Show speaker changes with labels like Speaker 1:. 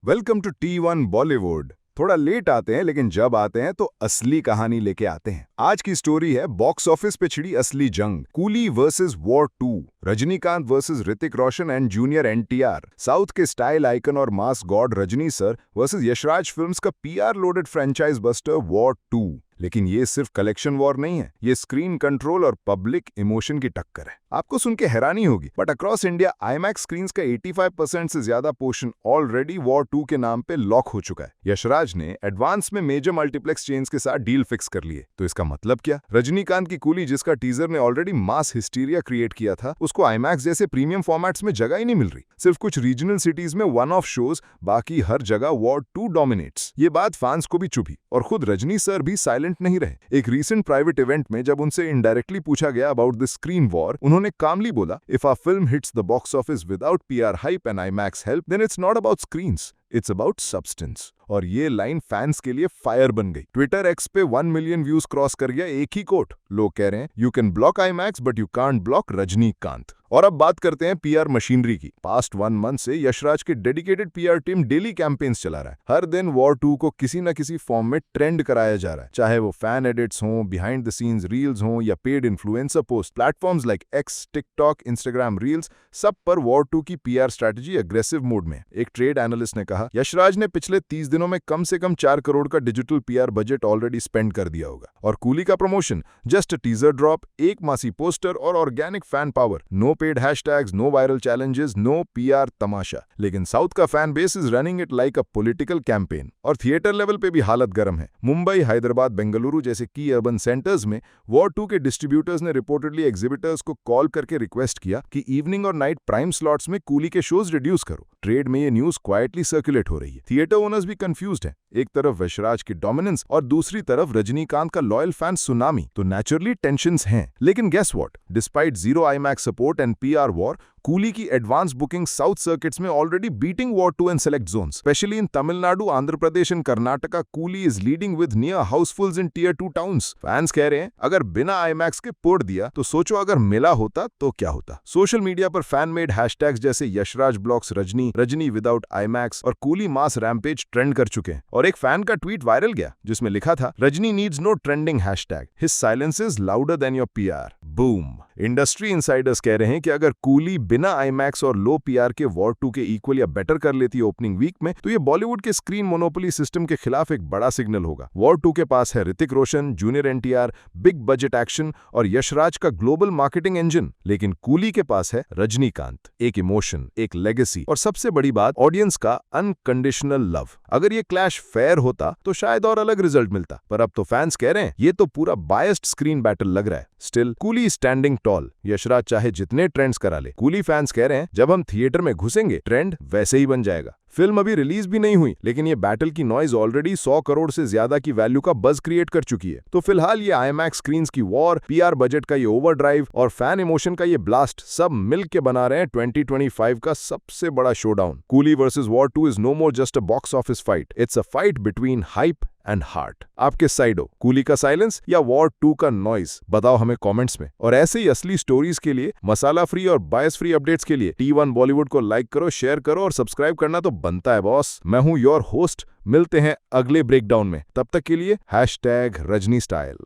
Speaker 1: Welcome to T1 Bollywood. थोड़ा late आते हैं लेकिन जब आते हैं तो असली कहानी लेके आते हैं। आज की स्टोरी है बॉक्स ऑफिस पे छिड़ी असली जंग, Coolie versus war 2, Rajinikanth versus Hrithik Roshan and junior NTR, south के स्टाइल आइकन और mass god Rajini sir versus Yash Raj films का PR loaded franchise buster War 2। लेकिन ये सिर्फ कलेक्शन वॉर नहीं है, ये स्क्रीन कंट्रोल और पब्लिक इमोशन की टक्कर है। आपको सुन के हैरानी होगी, but across India IMAX screens का 85% से ज्यादा पोर्शन ऑलरेडी वॉर 2 के नाम पे लॉक हो चुका है। यशराज ने एडवांस में मेजर मल्टीप्लेक्स चेन्स के साथ डील फिक्स कर लिए। तो इसका मतलब क्या? रजनीकांत की कूली, जिसका टीजर ने ऑलरेडी मास हिस्टीरिया क्रिएट किया था, उसको आईमैक्स जैसे प्रीमियम फॉर्मेट्स में जगह ही नहीं मिल रही। सिर्फ कुछ रीजनल सिटीज में वन ऑफ शोज, बाकी हर जगह वॉर 2 डोमिनेट्स। ये बात फैंस को भी चुभी और खुद रजनी सर भी साइलेंट नहीं रहे। एक रीसेंट प्राइवेट इवेंट में जब उनसे इनडायरेक्टली पूछा गया अबाउट द स्क्रीन वॉर, उन्होंने कामली बोला, if a film hits the box office without PR hype and IMAX help, then it's not about screens, it's about substance. और ये लाइन फैंस के लिए फायर बन गई। ट्विटर एक्स पे 1 मिलियन व्यूज क्रॉस कर गया एक ही कोट। लोग कह रहे हैं, you can block IMAX but you can't block Rajinikanth. और अब बात करते हैं पीआर मशीनरी की। पास्ट 1 मंथ से यशराज की dedicated PR team daily campaigns चला रहा है। हर दिन वॉर 2 को किसी न किसी फॉर्म में ट्रेंड कराया जा रहा है, चाहे वो फैन एडिट्स हों, बिहाइंड द सीन्स रील्स हों या paid influencer post. Platforms like x, TikTok, Instagram reels, सब पर वॉर 2 की पीआर स्ट्रैटेजी एग्रेसिव मोड में। एक ट्रेड एनालिस्ट ने कहा, यशराज ने पिछले 30 दिनों में कम से कम 4 करोड़ का digital PR budget already spend कर दिया होगा। और कूली का प्रमोशन, जस्ट टीजर ड्रॉप, एक मासी पोस्टर और organic fan power. No paid hashtags, no viral challenges, no PR तमाशा। लेकिन साउथ का fan base is running it like a political campaign. और थिएटर लेवल पे भी हालत गर्म है। मुंबई, हैदराबाद, बेंगलुरु जैसे की अर्बन सेंटर्स में वॉर 2 के डिस्ट्रीब्यूटर्स ने रिपोर्टेडली एग्जिबिटर्स को कॉल करके रिक्वेस्ट किया कि इवनिंग और नाइट प्राइम स्लॉट्स में कूली के शोज रिड्यूस करो। ट्रेड में ये न्यूज क्वाइटली सर्कुलेट हो रही है। थिएटर ओनर्स भी कंफ्यूज्ड हैं। एक तरफ यशराज की डोमिनेंस और दूसरी तरफ रजनीकांत का लॉयल फैन सुनामी। तो नेचुरली टेंशंस हैं। लेकिन guess what, despite zero IMAX support and PR war, Coolie की एडवांस बुकिंग साउथ सर्किट्स में already beating war 2 in select zones, specially in Tamil Nadu, Andhra Pradesh and Karnataka. Coolie is leading with near housefuls in tier 2 towns. Fans कह रहे हैं, अगर बिना IMAX के पोड़ दिया तो सोचो अगर मिला होता तो क्या होता। सोशल मीडिया पर फैन मेड हैशटैग्स जैसे Yashraj blocks Rajni, Rajni without IMAX और कूली मास रैम्पेज ट्रेंड कर चुके हैं। और एक फैन का ट्वीट वायरल गया जिसमें लिखा था, Rajni needs no trending hashtag, his silence is louder than your PR. Boom. Industry insiders कह रहे हैं कि अगर कूली बिना आईमैक्स और लो पीआर के वॉर 2 के इक्वल या बेटर कर लेती ओपनिंग वीक में, तो ये बॉलीवुड के स्क्रीन मोनोपोली सिस्टम के खिलाफ एक बड़ा सिग्नल होगा। वॉर 2 के पास है Hrithik Roshan, junior NTR, big budget action और यशराज का ग्लोबल मार्केटिंग इंजन। लेकिन कूली के पास है रजनीकांत, एक इमोशन, एक लेगेसी और सबसे बड़ी बात, ऑडियंस का अनकंडीशनल लव। अगर ये क्लैश फेयर होता तो शायद और अलग रिजल्ट मिलता, पर अब तो फैंस कह रहे हैं ये तो पूरा बायस्ड स्क्रीन बैटल लग रहा है। Still Coolie standing tall. Yashraj चाहे जितने ट्रेंड्स करा ले, कूली फैंस कह रहे हैं जब हम थिएटर में घुसेंगे ट्रेंड वैसे ही बन जाएगा। फिल्म अभी रिलीज भी नहीं हुई, लेकिन ये बैटल की नॉइज ऑलरेडी 100 करोड़ से ज्यादा की वैल्यू का बज क्रिएट कर चुकी है। तो फिलहाल ये आईमैक्स स्क्रीन्स की वॉर, पीआर बजट का ये ओवरड्राइव और फैन इमोशन का ये ब्लास्ट, सब मिल के बना रहे हैं 2025 का सबसे बड़ा showdown. Coolie versus war 2 is no more just a box office fight, it's a fight between hype and heart. आप किस साइड हो, कूली का साइलेंस या वॉर 2 का नॉइज? बताओ हमें कमेंट्स में। और ऐसे ही असली स्टोरीज के लिए, मसाला फ्री और बायस फ्री अपडेट्स के लिए T1 बॉलीवुड को लाइक करो, शेयर करो और सब्सक्राइब करना तो बनता है बॉस। मैं हूं योर होस्ट। मिलते हैं अगले ब्रेकडाउन में, तब तक के लिए #रजनी स्टाइल।